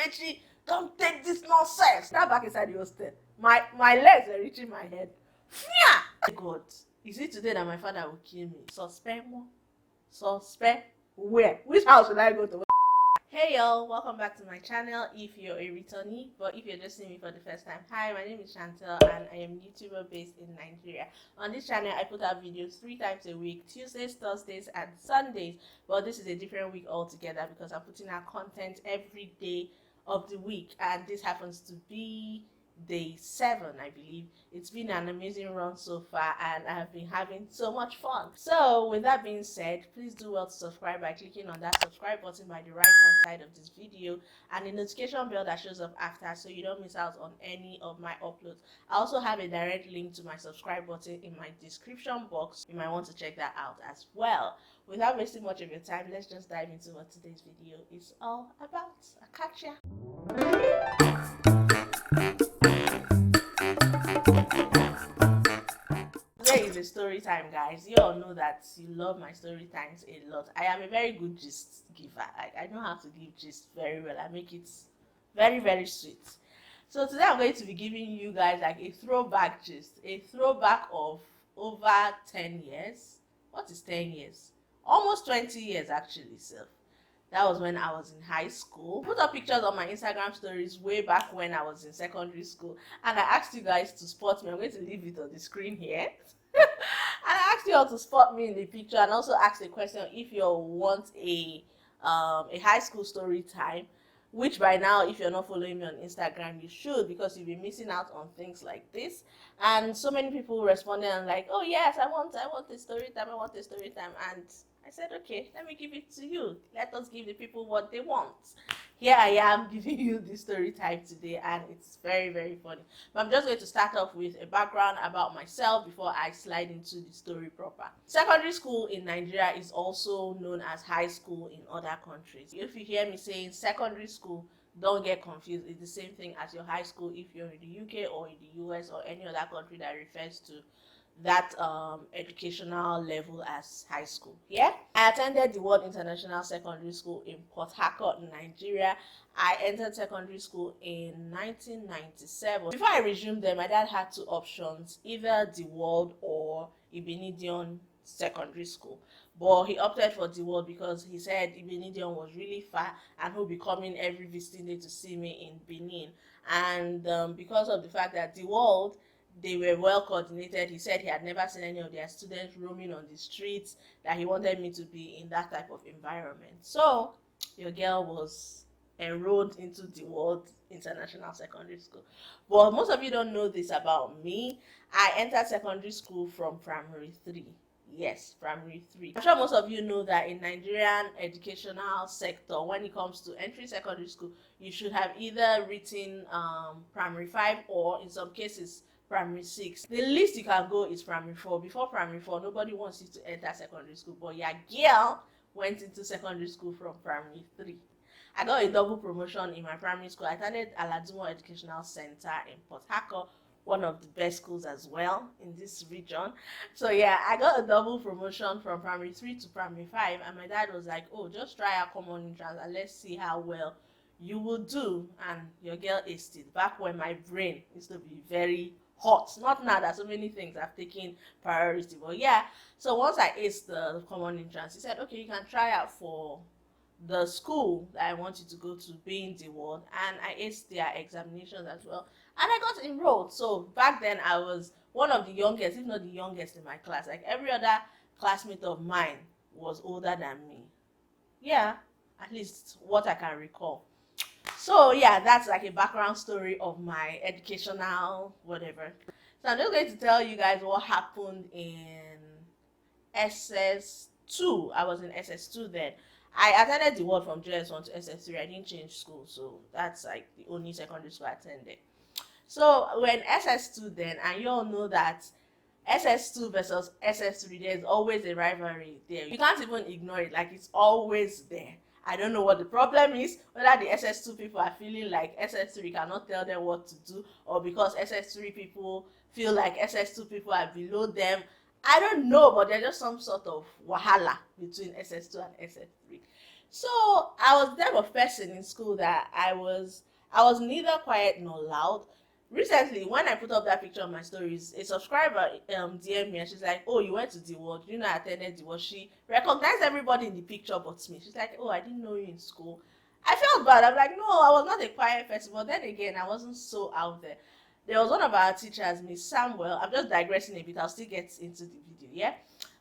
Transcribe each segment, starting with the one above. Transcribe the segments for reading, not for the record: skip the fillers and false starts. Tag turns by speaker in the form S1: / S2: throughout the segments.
S1: energy. Don't take this nonsense. That back inside the hostel. My legs are reaching my head. Fear! God, is it today that my father will kill me? Suspect more? Suspect where? Which house should I go to? Hey y'all, welcome back to my channel if you're a returnee, but if you're just seeing me for the first time, hi, my name is Chantel and I am a YouTuber based in Nigeria. On this channel, I put out videos 3 times a week, Tuesdays, Thursdays, and Sundays, but this is a different week altogether because I'm putting out content every day of the week, and this happens to be day 7, I believe. It's been an amazing run so far and I have been having so much fun. So with that being said, please do well to subscribe by clicking on that subscribe button by the right hand side of this video and the notification bell that shows up after, so you don't miss out on any of my uploads. I also have a direct link to my subscribe button in my description box. You might want to check that out as well. Without wasting much of your time, let's just dive into what today's video is all about. I'll catch ya. Today is a story time, guys. You all know that you love my story times a lot. I am a very good gist giver. I know how to give gist very well. I make it very, very sweet. So today I'm going to be giving you guys like a throwback gist, a throwback of over 10 years. What is 10 years? Almost 20 years actually, so that was when I was in high school. Put up pictures on my Instagram stories way back when I was in secondary school, and I asked you guys to spot me. I'm going to leave it on the screen here. And I asked you all to spot me in the picture, and also asked a question if you all want a high school story time, which by now, if you're not following me on Instagram, you should, because you'll be missing out on things like this. And so many people responded and like, oh yes, I want a story time, I want a story time. And I said, okay, let me give it to you. Let us give the people what they want. Here I am giving you the story time today, and it's very, very funny. But I'm just going to start off with a background about myself before I slide into the story proper. Secondary school in Nigeria is also known as high school in other countries. If you hear me saying secondary school, don't get confused. It's the same thing as your high school if you're in the UK or in the US or any other country that refers to that educational level as high school. Yeah, I attended the World International Secondary School in Port Harcourt, Nigeria. I entered secondary school in 1997. Before I resumed there, my dad had 2 options, either the World or Ibinidion Secondary School, but he opted for the World because he said Ibinidion was really far and he'll be coming every visiting day to see me in Benin. And because of the fact that the World, they were well coordinated, he said he had never seen any of their students roaming on the streets, that he wanted me to be in that type of environment. So your girl was enrolled into the World International Secondary School. But most of you don't know this about me. I entered secondary school from primary 3. Yes, primary 3. I'm sure most of you know that in Nigerian educational sector, when it comes to entering secondary school, you should have either written primary 5 or in some cases primary 6. The least you can go is primary 4. Before primary 4, nobody wants you to enter secondary school, but your girl went into secondary school from primary 3. I got a double promotion in my primary school. I attended Aladumo Educational Center in Port Harcourt, one of the best schools as well in this region. So yeah, I got a double promotion from primary 3 to primary 5, and my dad was like, oh, just try our common entrance and let's see how well you will do. And your girl aced it back when my brain used to be very hot. Not now that so many things have taken priority, but yeah. So once I aced the common entrance, he said, okay, you can try out for the school that I want you to go to, being the World, and I aced their examinations as well, and I got enrolled. So back then I was one of the youngest, if not the youngest in my class. Like every other classmate of mine was older than me. Yeah, at least what I can recall. So yeah, that's like a background story of my educational whatever. So I'm just going to tell you guys what happened in SS2. I was in SS2 then. I attended the World from JS1 to SS3. I didn't change school, so that's like the only secondary school I attended. So when SS2 then, and you all know that SS2 versus SS3, there's always a rivalry there. You can't even ignore it, like it's always there. I don't know what the problem is, whether the SS2 people are feeling like SS3 cannot tell them what to do, or because SS3 people feel like SS2 people are below them. I don't know, but there's just some sort of wahala between SS2 and SS3. So I was the type of person in school that I was neither quiet nor loud. Recently, when I put up that picture on my stories, a subscriber DM me and she's like, "Oh, you went to the world? You know, I attended the world." She recognized everybody in the picture but me. She's like, "Oh, I didn't know you in school." I felt bad. I'm like, "No, I was not a quiet person," but then again, I wasn't so out there. There was one of our teachers, Miss Samuel. I'm just digressing a bit. I'll still get into the video. Yeah,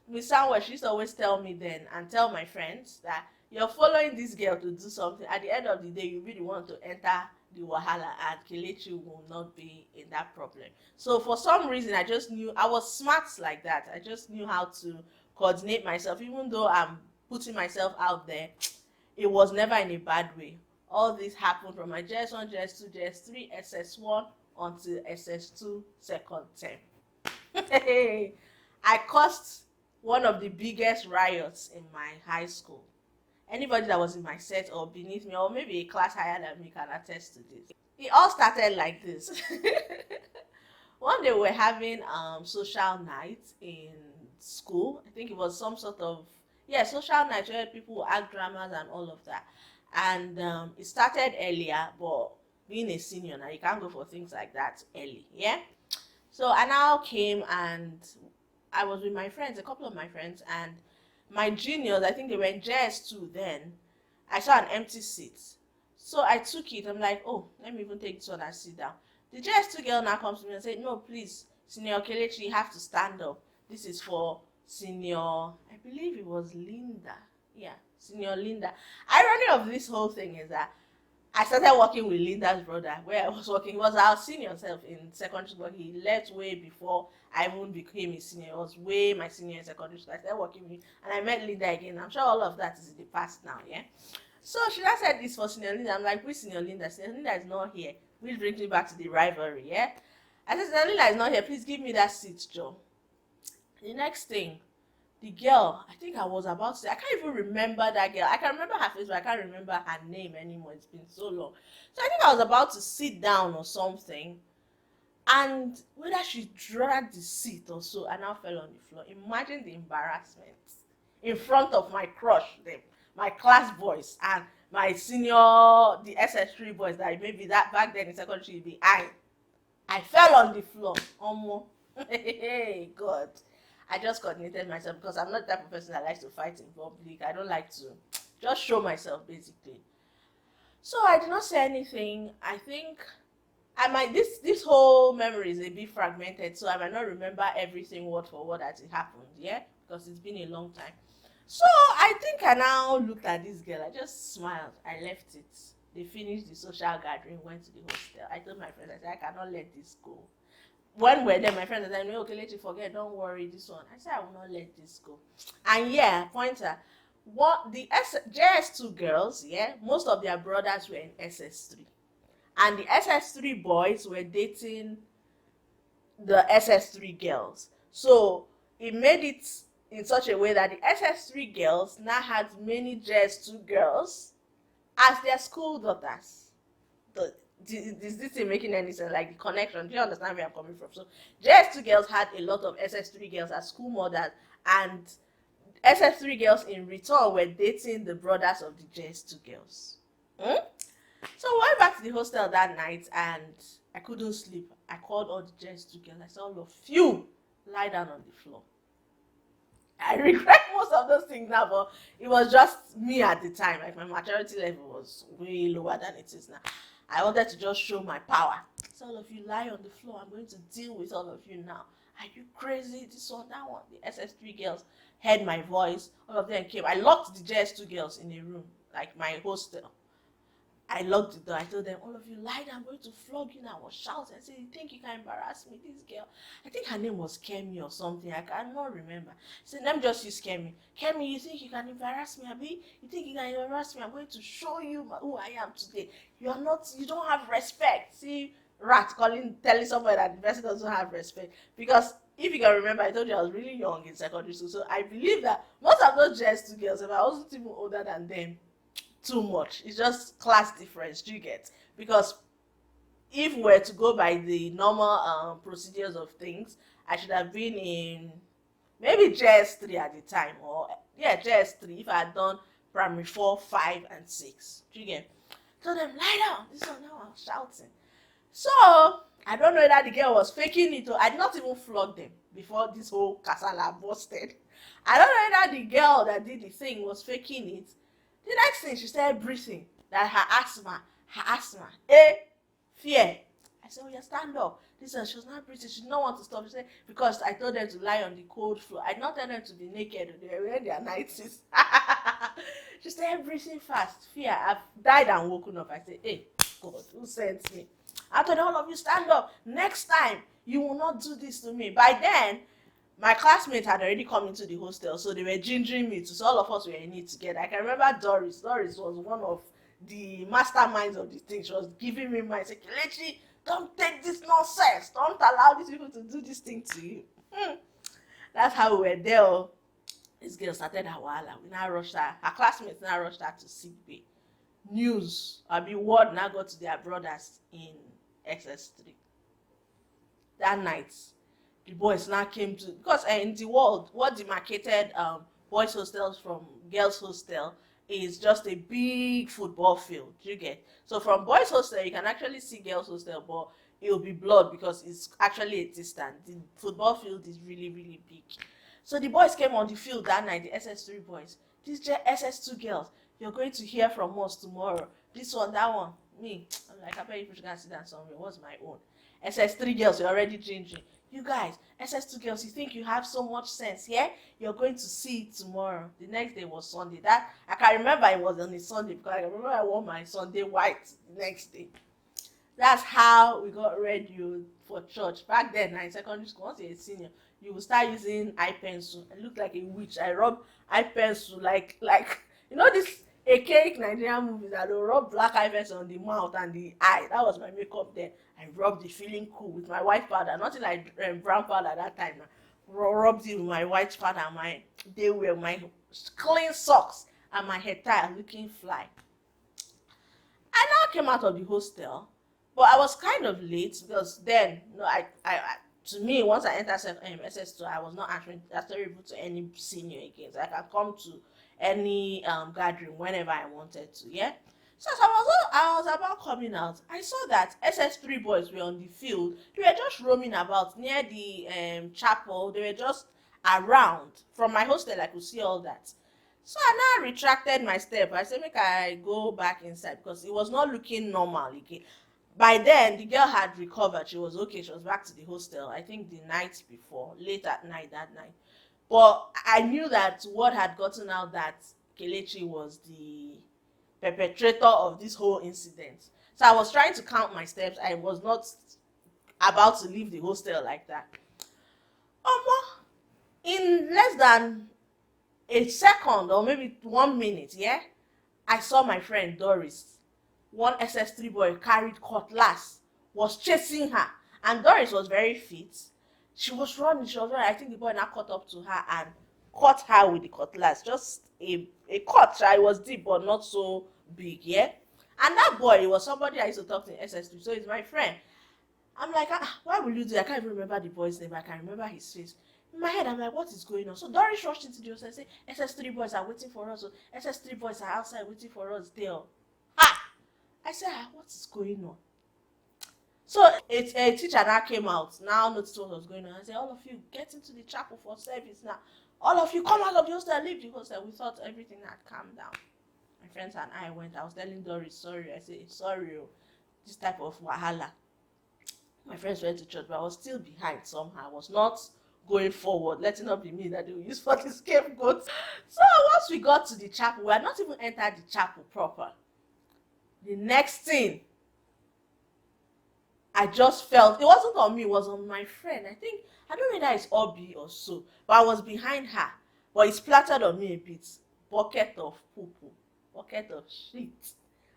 S1: Miss Samuel. She used to always tell me then and tell my friends that you're following this girl to do something. At the end of the day, you really want to enter the wahala, and Kelechi will not be in that problem. So for some reason, I just knew I was smart like that. I just knew how to coordinate myself, even though I'm putting myself out there. It was never in a bad way. All this happened from my JS1, JS2, JS3, SS1 until SS2 second term. I caused one of the biggest riots in my high school. Anybody that was in my set or beneath me, or maybe a class higher than me, can attest to this. It all started like this. One day we were having social night in school. I think it was some sort of, yeah, social night where people would act dramas and all of that. And it started earlier, but being a senior now, you can't go for things like that early. Yeah. So I now came and I was with my friends, a couple of my friends, and my juniors, I think they were in JS2 then. I saw an empty seat. So I took it. I'm like, oh, let me even take this one and sit down. The JS2 girl now comes to me and said, no, please, Senior Kelechi, you have to stand up. This is for Senior, I believe it was Linda. Yeah, Senior Linda. Irony of this whole thing is that I started working with Linda's brother, where I was working. He was our senior self in secondary school. He left way before I even became a senior. He was way my senior in secondary school. I started working with him, and I met Linda again. I'm sure all of that is in the past now, yeah? So she just said this for Senior Linda. I'm like, which Senior Linda? Senior Linda is not here. Which brings me back to the rivalry, yeah? I said, Senior Linda is not here. Please give me that seat, Joe. The next thing, the girl, I think I was about to say, I can't even remember that girl. I can remember her face, but I can't remember her name anymore. It's been so long. So I think I was about to sit down or something, and whether she dragged the seat or so, I now fell on the floor. Imagine the embarrassment in front of my crush, my class boys, and my senior, the SS3 boys that maybe that back then in secondary be I fell on the floor. Hey, God. I just coordinated myself because I'm not the type of person that likes to fight in public. I don't like to just show myself, basically. So I did not say anything. I think I might this whole memory is a bit fragmented, so I might not remember everything word for word as it happened, yeah? Because it's been a long time. So I think I now looked at this girl. I just smiled. I left it. They finished the social gathering, went to the hostel. I told my friends, I said, I cannot let this go. When we're there, my friends are saying, okay, let you forget, don't worry, this one. I said, I will not let this go. And yeah, pointer, what the JS2 girls, yeah, most of their brothers were in SS3. And the SS3 boys were dating the SS3 girls. So it made it in such a way that the SS3 girls now had many JS2 girls as their school daughters. Is this thing making any sense? Like the connection, do you understand where I'm coming from? So JS2 girls had a lot of SS3 girls as school mothers, and SS3 girls in return were dating the brothers of the JS2 girls. So we went back to the hostel that night and I couldn't sleep. I called all the JS2 girls. I said, all of you, lie down on the floor. I regret most of those things now, but it was just me at the time. Like my maturity level was way lower than it is now. I wanted to just show my power. So all of you lie on the floor. I'm going to deal with all of you now. Are you crazy? This one, that one. The SS3 girls heard my voice. All of them came. I locked the JS2 girls in a room, like my hostel. I locked the door. I told them, all of you lie down. I'm going to flog you now. I was shouting. I said, you think you can embarrass me? This girl, I think her name was Kemi or something. I cannot remember. I said, let me just use Kemi. Kemi, you think you can embarrass me, Abi? You think you can embarrass me? I'm going to show you who I am today. You don't have respect. See, rat telling somebody that the person doesn't have respect. Because if you can remember, I told you I was really young in secondary school. So I believe that most of those JS2 girls, if I wasn't even older than them, too much. It's just class difference, do you get? Because if we're to go by the normal procedures of things, I should have been in maybe JS3 at the time, or yeah, JS3 if I had done primary 4, 5, and 6. Do you get? Told them, lie down. This one now I was shouting. So I don't know whether the girl was faking it or I did not even flog them before this whole casala busted. I don't know whether the girl that did the thing was faking it. The next thing she started breathing that her asthma, fear. I said, oh yeah, stand up. This one, she was not breathing. She did not want to stop. She said, because I told them to lie on the cold floor. I did not tell them to be naked. They were wearing their nighties. She started breathing fast. Fear. I've died and woken up. I said, hey, God, who sent me? I told all of you, stand up. Next time, you will not do this to me. By then, my classmates had already come into the hostel, so they were gingering me to. So all of us were in it together. I can remember Doris. Doris was one of the masterminds of the thing. She was giving me my saying, Kelechi, don't take this nonsense. Don't allow these people to do this thing to you. That's how we were there. This girl started her wahala. We now rushed her. Her classmates now rushed her to sick bay. News, word now got to their brothers in SS3. That night, the boys now came to, because in the world, what demarcated boys' hostels from girls' hostel is just a big football field. You get? So from boys' hostel, you can actually see girls' hostel, but it will be blurred because it's actually a distance. The football field is really, really big. So the boys came on the field that night, the SS3 boys. These SS2 girls, you're going to hear from us tomorrow. This one, that one. Me, I'm like, I bet you should go and sit down somewhere. What's my own? SS3 girls, you're already changing. You guys, SS2 girls, you think you have so much sense, yeah? You're going to see it tomorrow. The next day was Sunday. That I can remember it was on a Sunday because I remember I wore my Sunday white the next day. That's how we got ready for church. Back then, in secondary school, once you're a senior, you will start using eye pencil. I look like a witch. I rub eye pencil like this archaic Nigerian movies that will rub black eye pencil on the mouth and the eye. That was my makeup then. I rubbed it feeling cool with my white powder. Nothing like brown powder at that time. Rubbed it with my white powder and my clean socks and my hair tie looking fly. I now came out of the hostel, but I was kind of late because then, to me, once I entered SS2, I was not answerable to any senior again. So I can come to any gathering whenever I wanted to, yeah? So as I was about coming out, I saw that SS3 boys were on the field. They were just roaming about near the chapel. They were just around. From my hostel, I could see all that. So I now retracted my step. I said, make I go back inside because it was not looking normal again. By then, the girl had recovered. She was okay. She was back to the hostel, I think the night before, late at night that night. But I knew that word had gotten out that Kelechi was the perpetrator of this whole incident. So I was trying to count my steps. I was not about to leave the hostel like that. In less than a second or maybe 1 minute, yeah, I saw my friend Doris. One SS3 boy carried cutlass, was chasing her, and Doris was very fit. She was running. I think the boy now caught up to her and cut her with the cutlass. Just a cut. It was deep, but not so big, yeah? And that boy, it was somebody I used to talk to in SS3, so he's my friend. I'm like, why will you do that? I can't even remember the boy's name. I can remember his face. In my head, I'm like, what is going on? So Doris rushed into the house and said, SS3 boys are waiting for us. So SS3 boys are outside waiting for us there. I said, what is going on? So a teacher now came out, now noticed what was going on. I said, all of you, get into the chapel for service now. All of you, come out of the hostel, leave the hostel. We thought everything had calmed down. My friends and I went. I was telling Doris, sorry. I said, sorry, this type of wahala. My friends went to church, but I was still behind somehow. I was not going forward. Let it not be me that they will use for the scapegoat. So once we got to the chapel, we had not even entered the chapel proper. The next thing, I just felt, it wasn't on me, it was on my friend. I don't know whether it's Obi or so, but I was behind her. But it splattered on me a bit. Bucket of poo-poo, bucket of shit.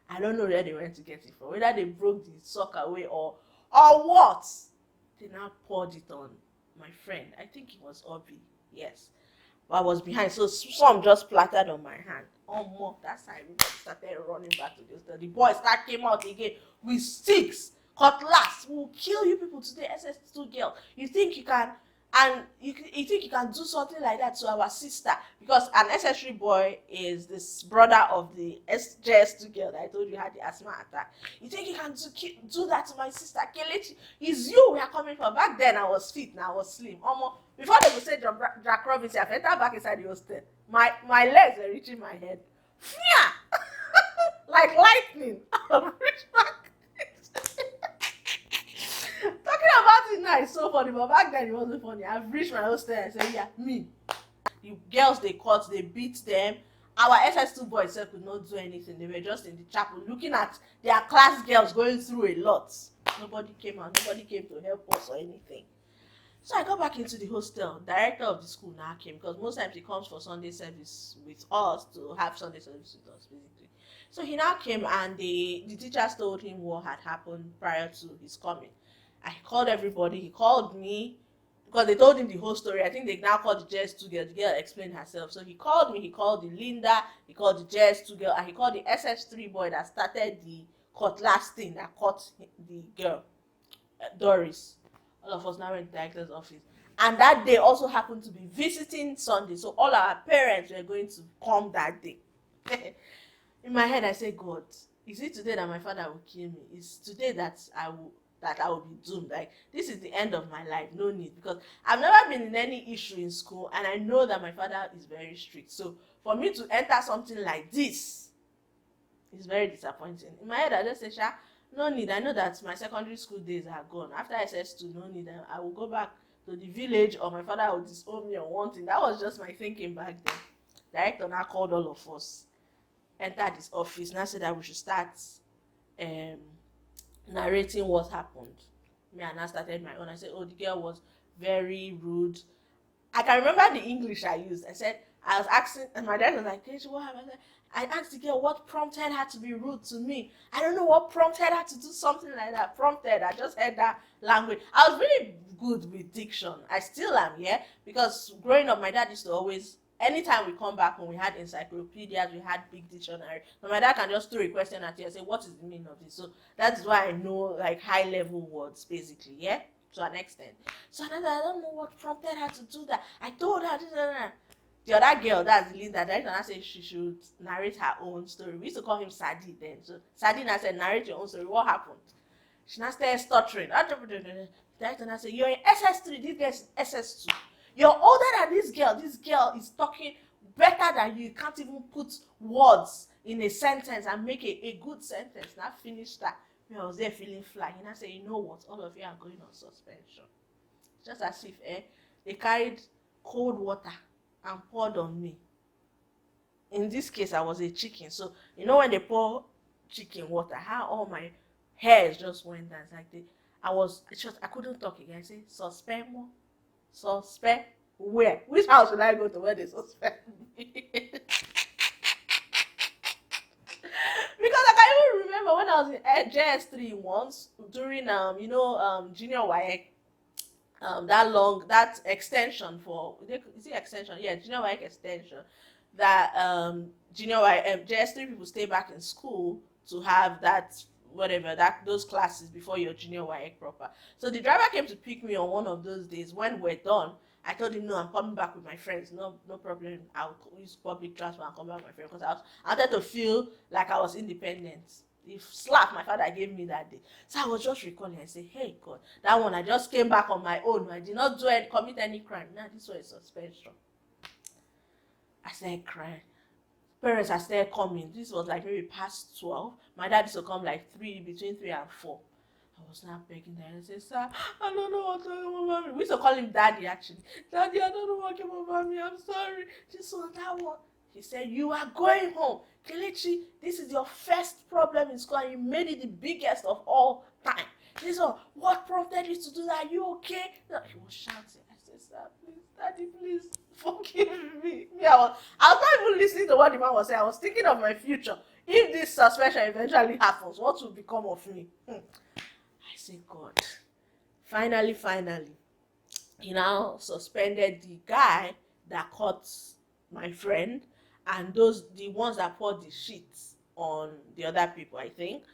S1: I don't know where they went to get it from, whether they broke the sock away or what. They now poured it on my friend. I think it was Obi, yes. But I was behind, so some just splattered on my hand. That's how I started running back to the hostel. The boys came out again with sticks, cutlass. We'll kill you people today, SS2 girl. You think you can And you think you can do something like that to our sister? Because an SS3 boy is this brother of the JS2 girl that I told you had the asthma attack. You think you can do that to my sister? Kelechi, it's you we are coming for. Back then I was fit, now I was slim. Almost before they would say Jack Robinson, I entered back inside the hostel. My legs were reaching my head. Fia! Like lightning. I've reached back. Talking about it now is so funny, but back then it wasn't funny. I've reached my hostel and said, yeah, me. The girls they caught, they beat them. Our SS2 boys could not do anything. They were just in the chapel looking at their class girls going through a lot. Nobody came out, nobody came to help us or anything. So I got back into the hostel. Director of the school now came, because most times he comes for Sunday service with us, to have Sunday service with us, basically. So he now came, and the teachers told him what had happened prior to his coming. I called everybody. He called me, because they told him the whole story. I think they now called the JS2 girl. The girl explained herself. So he called me. He called the Linda. He called the JS2 girl, and he called the SS3 boy that started the cutlass thing that caught the girl, Doris. All of us now went to the director's office. And that day also happened to be visiting Sunday. So all our parents were going to come that day. In my head, I said, God, is it today that my father will kill me? Is today that I will be doomed? Like, this is the end of my life. No need. Because I've never been in any issue in school, and I know that my father is very strict. So for me to enter something like this is very disappointing. In my head, I just say, Sha, no need. I know that my secondary school days are gone. After SS2, no need. I will go back to the village, or my father will disown me on one thing. That was just my thinking back then. Director now called all of us, entered his office, now said that we should start narrating what happened. Me and I started my own. I said, oh, the girl was very rude. I can remember the English I used. I was asking, and my dad was like, what happened? I asked the girl what prompted her to be rude to me. I don't know what prompted her to do something like that. I just heard that language. I was really good with diction. I still am, yeah? Because growing up, my dad used to always, anytime we come back, when we had encyclopedias, we had big dictionary. So my dad can just throw a question at you and say, what is the meaning of this? So that is why I know like high level words, basically, yeah? To an extent. So I don't know what prompted her to do that. I told her this. The other girl, that's Linda, director, I said she should narrate her own story. We used to call him Sadi then. So Sadi now said, narrate your own story. What happened? She now started stuttering. Director now said, you're in SS3, this girl is SS2. You're older than this girl. This girl is talking better than you. You can't even put words in a sentence and make a good sentence. Now finish that. I was there feeling fly. And I said, you know what? All of you are going on suspension. Just as if they carried cold water and poured on me. In this case, I was a chicken. So, you know when they pour chicken water, how all my hairs just went down. It's like I couldn't talk again. I said, suspend more. Suspend where? Which house should I go to where they suspend me? Because I can even remember when I was in JS3 once during junior YEC, that extension for, is it extension? Yeah, junior YEC extension. That junior YEC JS3 people stay back in school to have that those classes before your junior YEC proper. So the driver came to pick me on one of those days. When we're done, I told him, no, I'm coming back with my friends. No problem. I'll use public transport and come back with my friends, because I wanted to feel like I was independent. The slap my father gave me that day. So I was just recalling. I said, hey God, that one I just came back on my own. I did not commit any crime. Now this was a suspension. I started crying. Parents are still coming. This was like maybe past 12. My dad used to come like between 3 and 4. I was now begging them. I said, sir, I don't know what came over me. We used to call him Daddy, actually. Daddy, I don't know what came over me. I'm sorry. This one, that one. He said, you are going home. Kelechi, this is your first problem in school, and you made it the biggest of all time. This one, what prompted you to do that? Are you okay? He was shouting. I said, sir, please, Daddy, please. Forgive me. I was not even listening to what the man was saying. I was thinking of my future. If this suspension eventually happens, what will become of me? I said, God. Finally, he now suspended the guy that caught my friend, and the ones that poured the sheets on the other people, I think.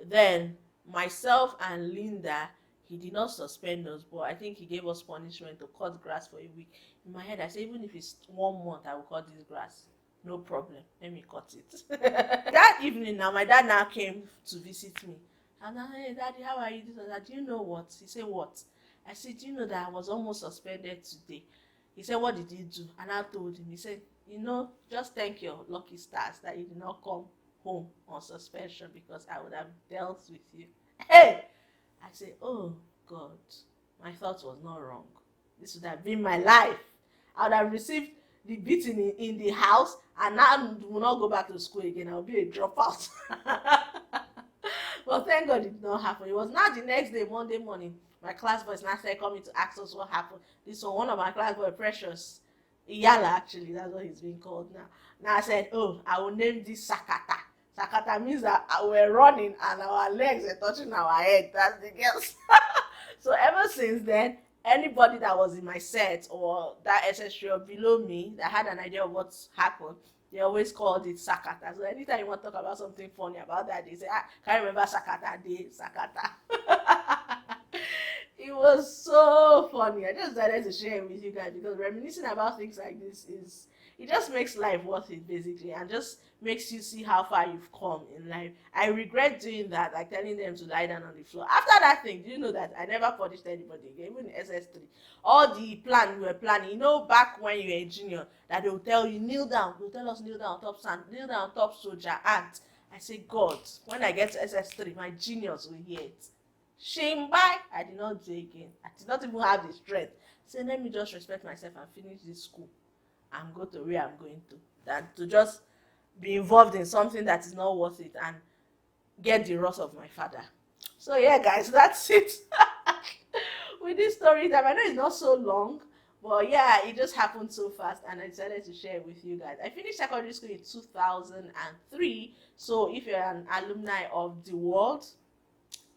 S1: Then myself and Linda, he did not suspend us, but I think he gave us punishment to cut grass for a week. In my head, I said, even if it's 1 month, I will cut this grass. No problem. Let me cut it. That evening now, my dad now came to visit me. And I said, hey, Daddy, how are you? Do you know what? He said, what? I said, do you know that I was almost suspended today? He said, what did you do? And I told him. He said, just thank your lucky stars that you did not come home on suspension, because I would have dealt with you. Hey! I said, oh God, my thought was not wrong. This would have been my life. I would have received the beating in the house, and I will not go back to school again. I will be a dropout. But thank God it did not happen. It was not the next day, Monday morning. My class boys now started coming to ask us what happened. This one of my class boys, Precious, Iyala actually, that's what he's being called now. Now I said, oh, I will name this Sakata. Sakata means that we're running and our legs are touching our head. That's the girls. So ever since then, anybody that was in my set or that SS3 or below me that had an idea of what's happened, they always called it Sakata. So anytime you want to talk about something funny about that, they say, can't remember Sakata day, Sakata. It was so funny. I just decided to share it with you guys because reminiscing about things like this it just makes life worth it, basically, and just makes you see how far you've come in life. I regret doing that, like telling them to lie down on the floor. After that thing, do you know that I never punished anybody again, even in SS3. All the plan we were planning, back when you were a junior, that they will tell you, kneel down. They'll tell us, kneel down on top sand, kneel down on top soldier, ant. I say, God, when I get to SS3, my genius will hear it. Shame by, I did not do it again. I did not even have the strength. Say, let me just respect myself and finish this school and go to where I'm going to, than to just be involved in something that is not worth it and get the wrath of my father. So yeah, guys, that's it with this story time. I know it's not so long, but yeah, it just happened so fast and I decided to share it with you guys. I finished secondary school in 2003, so if you're an alumni of the world,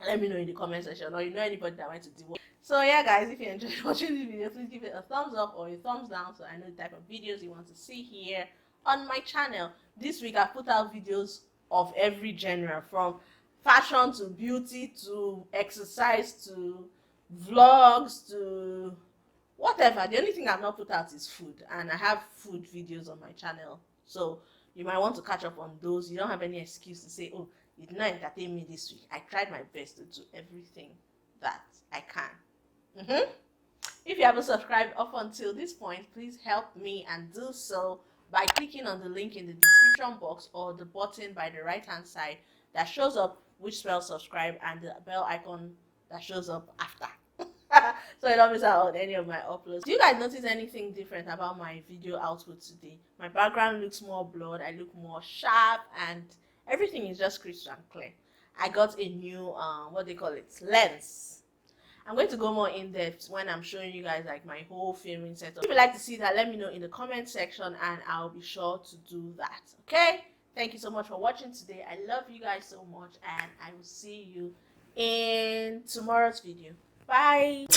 S1: let me know in the comment section, or you know anybody that went to the world. So yeah, guys, if you enjoyed watching this video, please give it a thumbs up or a thumbs down so I know the type of videos you want to see here on my channel. This week I put out videos of every genre, from fashion to beauty to exercise to vlogs to whatever. The only thing I've not put out is food, and I have food videos on my channel, so you might want to catch up on those. You don't have any excuse to say, oh, you did not entertain me this week. I tried my best to do everything that I can. If you haven't subscribed up until this point, please help me and do so by clicking on the link in the description box or the button by the right hand side that shows up which spells subscribe, and the bell icon that shows up after. So you don't miss out on any of my uploads. Do you guys notice anything different about my video output today? My background looks more blurred, I look more sharp, and everything is just crisp and clear. I got a new lens. I'm going to go more in depth when I'm showing you guys like my whole filming setup. If you'd like to see that, let me know in the comment section and I'll be sure to do that. Okay, thank you so much for watching today. I love you guys so much, and I will see you in tomorrow's video. Bye.